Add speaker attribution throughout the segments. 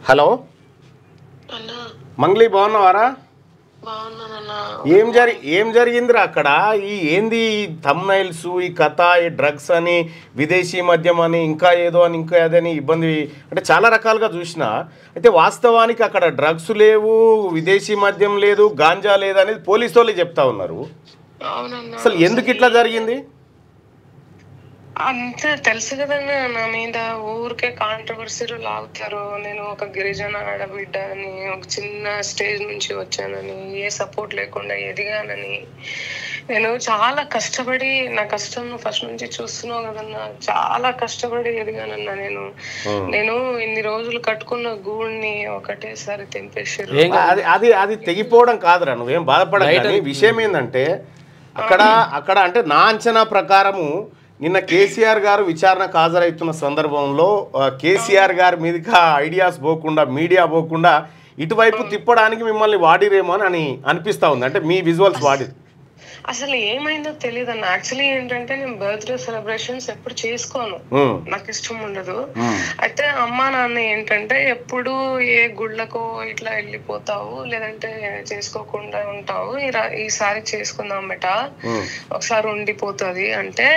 Speaker 1: Hello Mangli, బాగున్నావారా? ఏం జరిగిందిరా అక్కడ? ఈ ఏంది థంబ్నైల్స్, ఈ కథ, ఈ డ్రగ్స్ అని, విదేశీ మద్యం అని, ఇంకా ఏదో అని, ఇంకా ఏదని ఇబ్బంది అంటే చాలా రకాలుగా చూసిన. అయితే వాస్తవానికి అక్కడ డ్రగ్స్ లేవు, విదేశీ మద్యం లేదు, గాంజా లేదు అనేది పోలీసు వాళ్ళు చెప్తా ఉన్నారు. అసలు ఎందుకు ఇట్లా జరిగింది?
Speaker 2: అంతే తెలుసు కదన్నా, నా మీద ఊరికే కాంట్రవర్సీలు లాగుతారు. నేను ఒక గిరిజన ఆడబిడ్డ అని, ఒక చిన్న స్టేజ్ నుంచి వచ్చానని, ఏ సపోర్ట్ లేకుండా ఎదిగానని, నేను చాలా కష్టపడి, నా కష్టం ఫస్ట్ నుంచి చూస్తున్నావు కదన్నా, చాలా కష్టపడి ఎదిగానన్నా. నేను ఇన్ని రోజులు కట్టుకున్న గూడిని ఒకటేసారి తెంపేసారు.
Speaker 1: అది తెగిపోవడం కాదురా, నువ్వేం బాధపడాలి. విషయం ఏంటంటే అక్కడ అంటే నా అంచనా ప్రకారము నిన్న కేసీఆర్ గారు విచారణకు హాజరవుతున్న సందర్భంలో కేసీఆర్ గారి మీదకి ఐడియాస్ పోకుండా, మీడియా పోకుండా ఇటువైపు తిప్పడానికి మిమ్మల్ని వాడిరేమో అని అనిపిస్తా ఉంది. అంటే మీ విజువల్స్ వాడి
Speaker 2: అసలు ఏమైందో తెలియదు అన్న. యాక్చువల్లీ ఏంటంటే నేను బర్త్డే సెలబ్రేషన్స్ ఎప్పుడు చేసుకోను, నాకు ఇష్టం ఉండదు. అయితే అమ్మా నాన్న ఏంటంటే ఎప్పుడు ఏ గుళ్ళకో ఇట్లా వెళ్ళిపోతావు, లేదంటే చేసుకోకుండా ఉంటావు, ఈసారి చేసుకుందాం బెట, ఒకసారి ఉండిపోతుంది అంటే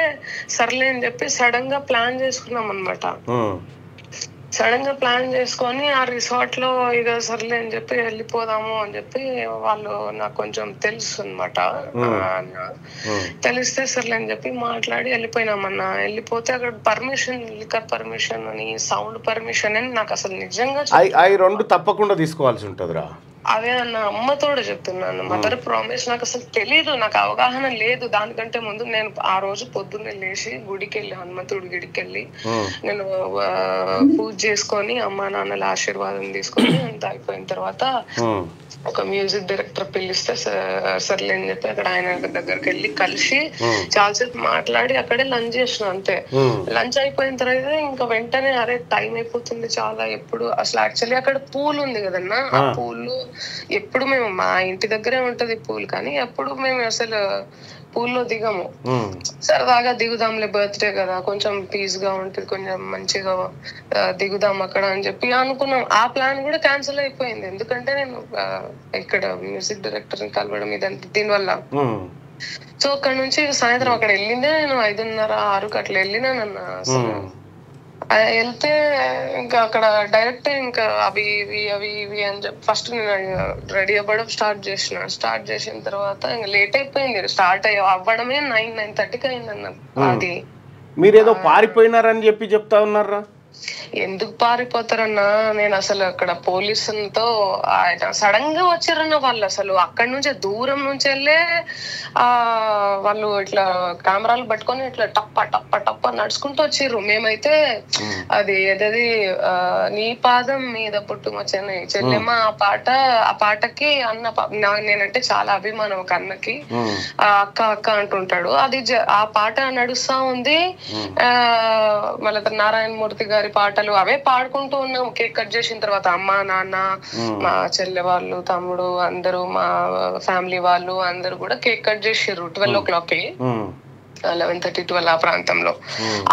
Speaker 2: సర్లే అని చెప్పి సడన్ గా ప్లాన్ చేసుకున్నాం అనమాట. సడన్ గా ప్లాన్ చేసుకొని ఆ రిసార్ట్ లో ఇక సర్లే అని చెప్పి వెళ్ళిపోదాము అని చెప్పి వాళ్ళు నాకు కొంచెం తెలుసు అనమాట. తెలిస్తే సర్లే అని చెప్పి మాట్లాడి వెళ్ళిపోయినామన్నా. వెళ్ళిపోతే అక్కడ పర్మిషన్, లిక్కర్ పర్మిషన్ అని, సౌండ్ పర్మిషన్ అని, నాకు అసలు నిజంగా
Speaker 1: రెండు తప్పకుండా తీసుకోవాల్సి ఉంటదిరా.
Speaker 2: అదే అన్న, అమ్మతోడు చెప్తున్నాను, మదర్ ప్రామిస్. నాకు అసలు తెలీదు, నాకు అవగాహన లేదు. దానికంటే ముందు నేను ఆ రోజు పొద్దున్నే లేచి గుడికి వెళ్ళి, హనుమంతుడి గుడికి వెళ్ళి నేను పూజ చేసుకొని అమ్మా నాన్నల ఆశీర్వాదం తీసుకొని అంత అయిపోయిన తర్వాత ఒక మ్యూజిక్ డైరెక్టర్ పిలిస్తే సర్లే అని చెప్పి అక్కడ ఆయన దగ్గరికి వెళ్ళి కలిసి చాలాసేపు మాట్లాడి అక్కడే లంచ్ చేసిన. అంతే, లంచ్ అయిపోయిన తర్వాత ఇంకా వెంటనే అరే టైం అయిపోతుంది చాలా. ఎప్పుడు అసలు యాక్చువల్లీ అక్కడ పూల్ ఉంది కదన్నా, ఆ పూలు ఎప్పుడు మేము, మా ఇంటి దగ్గరే ఉంటది పూల్, కానీ ఎప్పుడు మేము అసలు పూల్లో దిగము. సరదాగా దిగుదాంలే, బర్త్డే కదా, కొంచెం పీస్ గా ఉంటుంది, కొంచెం మంచిగా దిగుదాం అక్కడ అని చెప్పి అనుకున్నాం. ఆ ప్లాన్ కూడా క్యాన్సిల్ అయిపోయింది, ఎందుకంటే నేను ఇక్కడ మ్యూజిక్ డైరెక్టర్ ని కలవడం ఇదంతా దీనివల్ల. సో అక్కడ నుంచి సాయంత్రం అక్కడ వెళ్ళిందే నేను 5:30, 6 అట్లా వెళ్ళినానన్నా. అసలు వెళ్తే ఇంకా అక్కడ డైరెక్ట్ ఇంకా అవి ఇవి అని చెప్పి ఫస్ట్ నేను రెడీ అవ్వడం స్టార్ట్ చేసిన తర్వాత ఇంకా లేట్ అయిపోయింది. స్టార్ట్ అవ్వడమే 9:30కి అయిందన్న. అది
Speaker 1: మీరేదో పారిపోయినారని చెప్తా ఉన్నారా?
Speaker 2: ఎందుకు పారిపోతారన్నా, నేను అసలు అక్కడ పోలీసులతో ఆయన సడన్ గా వచ్చారన్న. వాళ్ళు అసలు అక్కడి నుంచే దూరం నుంచి వెళ్ళే వాళ్ళు ఇట్లా కెమెరాలు పట్టుకొని ఇట్లా టప్ప టప్ప టప్ప నడుచుకుంటూ వచ్చిర్రు. మేమైతే అది ఏదది నీ పాదం మీద పుట్టుమచ్చని చెల్లెమ్మ ఆ పాటకి అన్న, నేనంటే చాలా అభిమానం ఒక అన్నకి, అక్క అక్క అంటుంటాడు. అది ఆ పాట నడుస్తా ఉంది. మళ్ళీ నారాయణమూర్తి గారి పాటలు అవే పాడుకుంటూ ఉన్నాం. కేక్ కట్ చేసిన తర్వాత అమ్మ నాన్న, మా చెల్లె వాళ్ళు, తమ్ముడు, అందరూ మా ఫ్యామిలీ వాళ్ళు అందరూ కూడా కేక్ కట్ చేసిర్రు 12 o'clock, 11:30, 12 ఆ ప్రాంతంలో.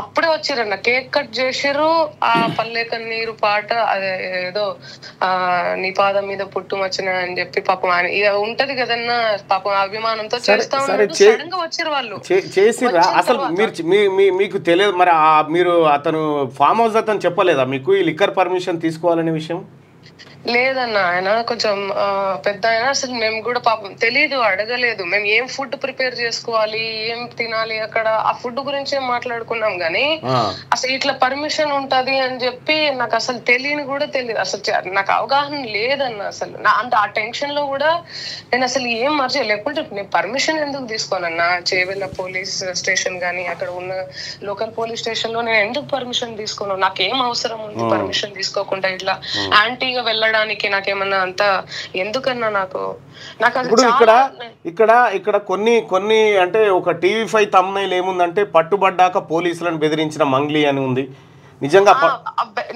Speaker 2: అప్పుడే వచ్చిరన్న, కేక్ కట్ చేసిర్రు. ఆ పల్లె కన్నీరు పాట, అదే ఏదో నీ పాదం మీద పుట్టుమచ్చిన అని చెప్పి పాపం ఆయన ఇక ఉంటది కదన్నా, పాపం అభిమానంతో చేస్తా ఉన్నారు. సడన్ గా వచ్చిర్రు వాళ్ళు
Speaker 1: చేసిర్రా. అసలు మీకు తెలియదు మరి, మీరు అతను ఫామ్ హౌస్ అతను చెప్పలేదా మీకు ఈ లిక్కర్ పర్మిషన్ తీసుకోవాలనే విషయం?
Speaker 2: లేదన్న, ఆయన కొంచెం పెద్ద ఆయన. అసలు మేము కూడా పాపం తెలీదు, అడగలేదు. మేము ఏం ఫుడ్ ప్రిపేర్ చేసుకోవాలి, ఏం తినాలి అక్కడ, ఆ ఫుడ్ గురించి మాట్లాడుకున్నాం. గానీ అసలు ఇట్లా పర్మిషన్ ఉంటది అని చెప్పి నాకు అసలు తెలియని కూడా తెలియదు. అసలు నాకు అవగాహన లేదన్న. అసలు అంటే ఆ టెన్షన్ లో కూడా నేను అసలు ఏం మర్చి, లేకుంటే నేను పర్మిషన్ ఎందుకు తీసుకోనన్నా? చేవెళ్ళ పోలీస్ స్టేషన్ గానీ, అక్కడ ఉన్న లోకల్ పోలీస్ స్టేషన్ లో నేను ఎందుకు పర్మిషన్ తీసుకోను? నాకేం అవసరం ఉంది పర్మిషన్ తీసుకోకుండా ఇట్లా యాంటీగా వెళ్ళడానికి? నాకేమన్నా అంత ఎందుకన్నా నాకు
Speaker 1: ఇప్పుడు ఇక్కడ కొన్ని అంటే ఒక TV5 థంబ్నైల్ ఏముందంటే పట్టుబడ్డాక పోలీసులను బెదిరించిన మంగ్లీ అని ఉంది. నిజంగా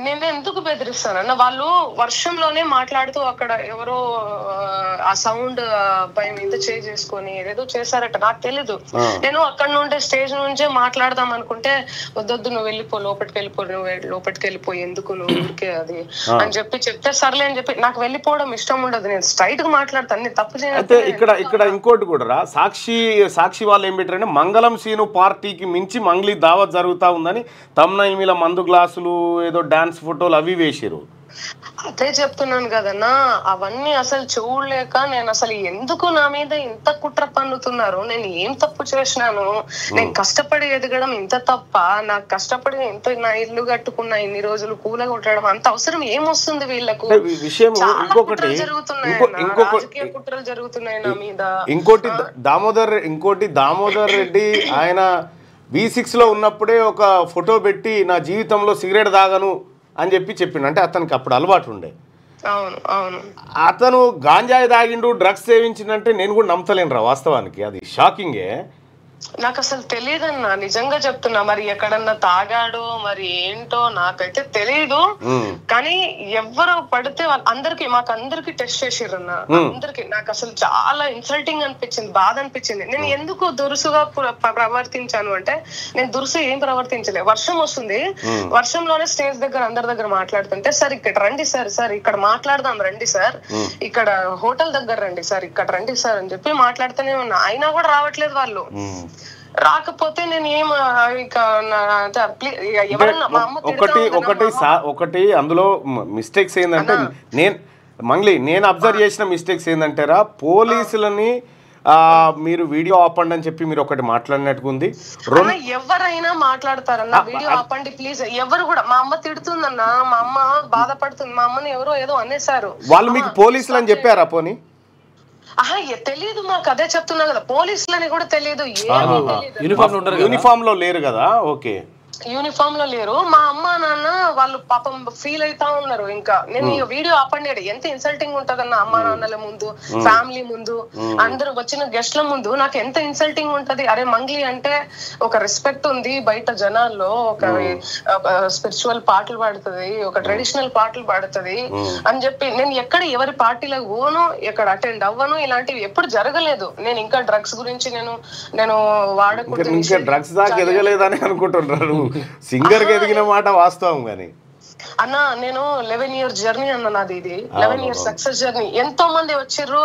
Speaker 2: నేను ఎందుకు బెదిరిస్తానన్న, వాళ్ళు వర్షంలోనే మాట్లాడుతూ అక్కడ ఎవరో ఆ సౌండ్ పై మీద చేసుకొని ఏదేదో చేశారట, నాకు తెలీదు. నేను అక్కడ నుండే స్టేజ్ నుంచే మాట్లాడదాం అనుకుంటే, వద్దొద్దు నువ్వు వెళ్ళిపో, లోపలికి వెళ్ళిపో, ఎందుకు నువ్వు ఊరికే అది అని చెప్తే సర్లే అని చెప్పి, నాకు వెళ్ళిపోవడం ఇష్టం ఉండదు, నేను స్ట్రైట్ గా మాట్లాడతాను, నేను తప్పు
Speaker 1: అయితే ఇక్కడ ఇంకోటి కూడా సాక్షి వాళ్ళు ఏం పెట్టారంటే, మంగళం సీను పార్టీకి మించి మంగ్లీ దావత్ జరుగుతా ఉందని తమ్నైల్ మీద మందు గ్లాసులు ఏదో డాన్స్ ఫోటోలు అవి వేసారు.
Speaker 2: అదే చెప్తున్నాను కదన్నా, అవన్నీ అసలు చూడలేక నేను అసలు ఎందుకు నా మీద ఇంత కుట్ర పన్నుతున్నారు, నేను ఏం తప్పు చేసినాను, నేను కష్టపడి ఎదగడం ఇంత తప్ప, నాకు కష్టపడి ఎంత నా ఇల్లు కట్టుకున్నా ఇన్ని రోజులు కూల కొట్టడం అంత అవసరం ఏమొస్తుంది వీళ్ళకు? కుట్రలు జరుగుతున్నాయి నా మీద.
Speaker 1: ఇంకోటి దామోదర్ రెడ్డి ఆయన V6 లో ఉన్నప్పుడే ఒక ఫోటో పెట్టి నా జీవితంలో సిగరెట్ తాగను అని చెప్పిండు. అంటే అతనికి అప్పుడు అలవాటు ఉండే. అతను గాంజాయి తాగిండు, డ్రగ్స్ సేవించిందంటే నేను కూడా నమ్మతలేను రా వాస్తవానికి, అది షాకింగే.
Speaker 2: నాకు అసలు తెలియదన్నా, నిజంగా చెప్తున్నా. మరి ఎక్కడన్నా తాగాడో మరి ఏంటో నాకైతే తెలియదు. కానీ ఎవరు పడితే అందరికి మాకందరికి టెస్ట్ చేసిర్రన్నా, అందరికి. నాకు అసలు చాలా ఇన్సల్టింగ్ అనిపించింది, బాధ అనిపించింది. నేను ఎందుకు దురుసుగా ప్రవర్తించాను అంటే, నేను దురుసు ఏం ప్రవర్తించలే. వర్షం వస్తుంది, వర్షంలోనే స్టేజ్ దగ్గర అందరి దగ్గర మాట్లాడుతుంటే, సార్ ఇక్కడ రండి సార్ ఇక్కడ మాట్లాడదాం రండి సార్, ఇక్కడ హోటల్ దగ్గర రండి సార్, ఇక్కడ రండి సార్ అని చెప్పి మాట్లాడుతూనే ఉన్నా. అయినా కూడా రావట్లేదు వాళ్ళు. రాకపోతే నేను ఏం
Speaker 1: ఒకటి అందులో మిస్టేక్స్ ఏంటంటే, నేను అబ్జర్వ్ చేసిన మిస్టేక్స్ ఏంటంటారా, పోలీసులని మీరు వీడియో ఆపండి అని చెప్పి మీరు ఒకటి మాట్లాడినట్టుగా ఉంది.
Speaker 2: ఎవరైనా మాట్లాడతారన్నా, వీడియో ఆపండి ప్లీజ్. ఎవరు కూడా, మా అమ్మ తిడుతుందన్నా, మా అమ్మ బాధపడుతుంది, మా అమ్మని ఎవరో ఏదో అనేసారు.
Speaker 1: వాళ్ళు మీకు పోలీసులు అని చెప్పారా? పోనీ
Speaker 2: తెలీదు మాకు, అదే చెప్తున్నా కదా, పోలీసులని కూడా తెలీదు.
Speaker 1: యూనిఫామ్ లో లేరు కదా. ఓకే,
Speaker 2: యూనిఫామ్ లో లేరు. మా అమ్మ నాన్న వాళ్ళు పాపం ఫీల్ అవుతా ఉన్నారు. ఇంకా నేను ఈ వీడియో ఆపండి, ఎంత ఇన్సల్టింగ్ ఉంటదన్న, అమ్మా నాన్నల ముందు, ఫ్యామిలీ ముందు, అందరు వచ్చిన గెస్ట్ల ముందు నాకు ఎంత ఇన్సల్టింగ్ ఉంటది. అరే మంగ్లీ అంటే ఒక రెస్పెక్ట్ ఉంది బయట జనాల్లో, ఒక స్పిరిచువల్ పాటలు పాడుతుంది, ఒక ట్రెడిషనల్ పాటలు పాడుతుంది అని చెప్పి, నేను ఎక్కడ ఎవరి పార్టీలకు పోను, ఎక్కడ అటెండ్ అవ్వను, ఇలాంటివి ఎప్పుడు జరగలేదు. నేను ఇంకా డ్రగ్స్ గురించి నేను వాడకూడదు,
Speaker 1: డ్రగ్స్ దాకా ఎదగలేదని అనుకుంటున్నారు. సింగర్ కి ఎదిగిన మాట వాస్తవం. కానీ
Speaker 2: అన్న నేను 11 years జర్నీ అన్న నాది, ఇది 11 years సక్సెస్ జర్నీ. ఎంతో మంది వచ్చిర్రు,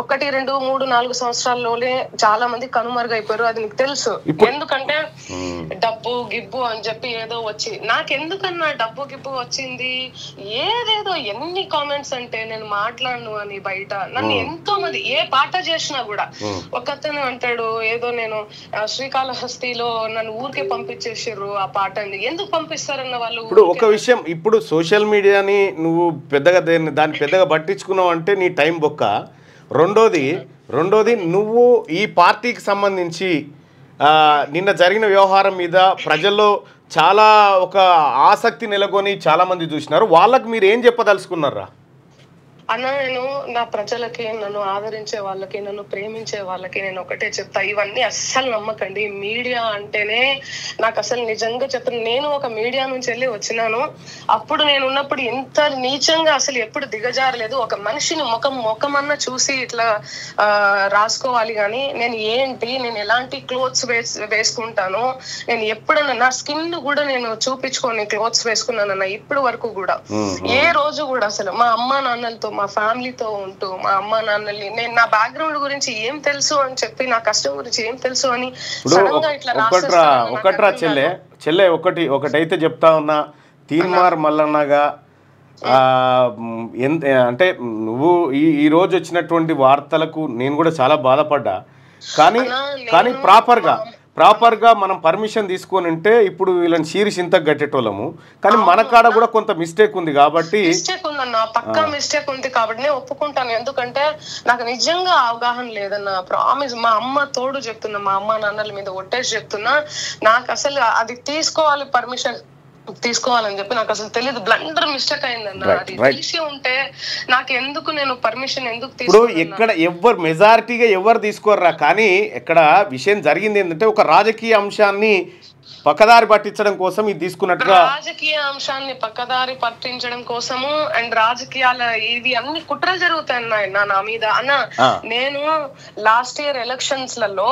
Speaker 2: 1, 2, 3, 4 సంవత్సరాల్లోనే చాలా మంది కనుమరుగైపోయారు. అది నీకు తెలుసు. ఎందుకంటే డబ్బు గిబ్బు అని చెప్పి ఏదో వచ్చి, నాకెందుకన్నా డబ్బు గిబ్బు వచ్చింది, ఏదేదో ఎన్ని కామెంట్స్ అంటే నేను మాట్లాడను అని బయట నన్ను ఎంతో మంది ఏ పాట చేసినా కూడా. ఒకతను అంటాడు ఏదో నేను శ్రీకాళహస్తిలో నన్ను ఊరికే పంపించేసారు ఆ పాట అని. ఎందుకు పంపిస్తారన్న వాళ్ళు?
Speaker 1: ఇప్పుడు ఒక విషయం, ఇప్పుడు సోషల్ మీడియాని నువ్వు దాన్ని పెద్దగా పట్టించుకున్నావు అంటే నీ టైం బొక్క. రెండోది నువ్వు ఈ పార్టీకి సంబంధించి నిన్న జరిగిన వ్యవహారం మీద ప్రజల్లో చాలా ఒక ఆసక్తి నెలకొని చాలా మంది చూసినారు. వాళ్ళకి మీరు ఏం చెప్పదలుచుకున్నారా?
Speaker 2: అన్న నేను నా ప్రజలకి, నన్ను ఆదరించే వాళ్ళకి, నన్ను ప్రేమించే వాళ్ళకి నేను ఒకటే చెప్తా, ఇవన్నీ అస్సలు నమ్మకండి. మీడియా అంటేనే నాకు అసలు నిజంగా చెప్తాను, నేను ఒక మీడియా నుంచి వెళ్ళి వచ్చినాను. అప్పుడు నేను ఉన్నప్పుడు ఇంత నీచంగా అసలు ఎప్పుడు దిగజారలేదు. ఒక మనిషిని ముఖమన్నా చూసి ఇట్లా రాసుకోవాలి. కానీ నేను ఎలాంటి క్లోత్స్ వేసుకుంటాను, నేను ఎప్పుడన్నా నా స్కిన్ కూడా నేను చూపించుకొని క్లోత్స్ వేసుకున్నానన్న ఇప్పటి వరకు కూడా. ఏ రోజు కూడా అసలు మా అమ్మా నాన్నలతో, మా ఫ్యామిలీతో ఉంటూ, మా అమ్మ నాన్నల్ని, నేను నా బ్యాక్గ్రౌండ్ గురించి ఏం తెలుసు అని చెప్పి, నా కష్టం గురించి ఏం తెలుసు అని
Speaker 1: ఒకట్రా చెల్లె ఒకటైతే చెప్తా ఉన్నా, తీన్మార్ మల్లన్నగా అంటే నువ్వు ఈ రోజు వచ్చినటువంటి వార్తలకు నేను కూడా చాలా బాధపడ్డా. కానీ ప్రాపర్గా మనం పర్మిషన్ తీసుకొని ఉంటే ఇప్పుడు వీళ్ళని చీరిసింతకు కట్టేటోళ్ళము. కానీ మన కాడ కూడా కొంత మిస్టేక్ ఉంది కాబట్టి,
Speaker 2: మిస్టేక్ ఉందన్న, పక్కా మిస్టేక్ ఉంది కాబట్టి నేను ఒప్పుకుంటాను. ఎందుకంటే నాకు నిజంగా అవగాహన లేదన్న, ప్రామిస్. మా అమ్మ తోడు చెప్తున్నా, మా అమ్మ నాన్నల మీద ఒట్టేసి చెప్తున్నా, నాకు అసలు అది పర్మిషన్ తీసుకోవాలని చెప్పి నాకు అసలు తెలియదు. బ్లండర్ మిస్టేక్ అయిందన్న. అది తెలిసి ఉంటే నాకు ఎందుకు, నేను పర్మిషన్ ఎందుకు
Speaker 1: ఇప్పుడు ఎక్కడ ఎవరు మెజారిటీగా ఎవరు తీసుకోర్రా. కానీ ఇక్కడ విషయం జరిగింది ఏంటంటే, ఒక రాజకీయ అంశాన్ని పక్కదారి పట్టించడం కోసం ఇది తీసుకున్నట్టుగా
Speaker 2: రాజకీయ అంశాన్ని పక్కదారి పట్టించడం కోసము అండ్ రాజకీయాల ఇవి అన్ని కుట్రలు జరుగుతాయి నా మీద అన్న. నేను లాస్ట్ ఇయర్ ఎలక్షన్స్ లలో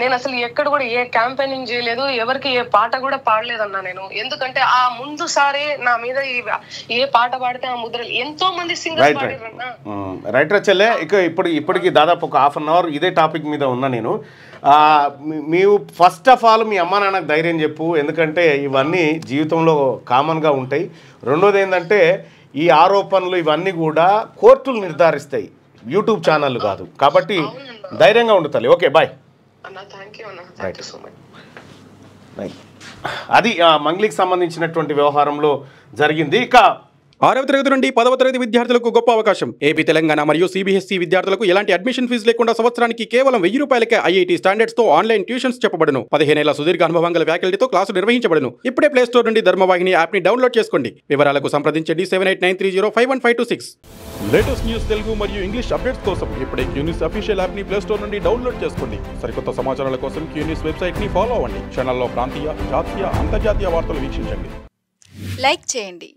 Speaker 2: నేను అసలు ఎక్కడ కూడా ఏ క్యాంపెయినింగ్ చేయలేదు, ఎవరికి ఏ పాట కూడా పాడలేదన్నా నేను. ఎందుకంటే ఆ ముందు సారి నా మీద ఏ పాట పాడితే ఆ ముద్రలు ఎంతో మంది సింగర్స్ పాడారన్నా.
Speaker 1: రైట్ రచెల్లే. ఇక ఇప్పటికి దాదాపు ఒక హాఫ్ అన్ అవర్ ఇదే టాపిక్ మీద ఉన్నా నేను. మీరు ఫస్ట్ ఆఫ్ ఆల్ మీ అమ్మ నాన్నకు ధైర్యం చెప్పు, ఎందుకంటే ఇవన్నీ జీవితంలో కామన్గా ఉంటాయి. రెండోది ఏంటంటే ఈ ఆరోపణలు ఇవన్నీ కూడా కోర్టులు నిర్ధారిస్తాయి, యూట్యూబ్ ఛానళ్ళు కాదు. కాబట్టి ధైర్యంగా ఉండు తల్లి. Okay, bye. అది మంగ్లీకి సంబంధించినటువంటి వ్యవహారంలో జరిగింది. ఇక
Speaker 3: 6వ తరగతి నుండి 10వ తరగతి విద్యార్థులకు గొప్ప అవకాశం. ఏపీ, తెలంగాణ మరియు సిబిఎస్ఈ విద్యార్థులకు ఎలాంటి అడ్మిషన్ ఫీజు లేకుండా సంవత్సరానికి కేవలం 1000 రూపాయలకే ఐఐటీ స్టాండర్డ్స్ తో ఆన్లైన్ ట్యూషన్స్ చెప్పబడును. 15 ఏళ్ల సుదీర్ఘ అనుభవం గల ఫ్యాకల్టీతో క్లాసులు నిర్వహించబడును. ఇప్పుడే ప్లే స్టోర్ నుండి ధర్మవాహిని యాప్ ని డౌన్లోడ్ చేసుకోండి. వివరాలకు సంప్రదించండి 7893051526. లేటెస్ట్ న్యూస్ తెలుగు మరియు ఇంగ్లీష్ అప్డేట్స్ కోసం ఇప్పుడే క్యూన్యూస్ అఫీషియల్ యాప్ ని ప్లే స్టోర్ నుండి డౌన్లోడ్ చేసుకోండి. సరికొత్త సమాచారాల కోసం క్యూన్యూస్ వెబ్సైట్ ని ఫాలో అవ్వండి. ఛానల్లో ప్రాంతీయ, జాతీయ, అంతర్జాతీయ వార్తలు వీక్షించండి.
Speaker 4: లైక్ చేయండి.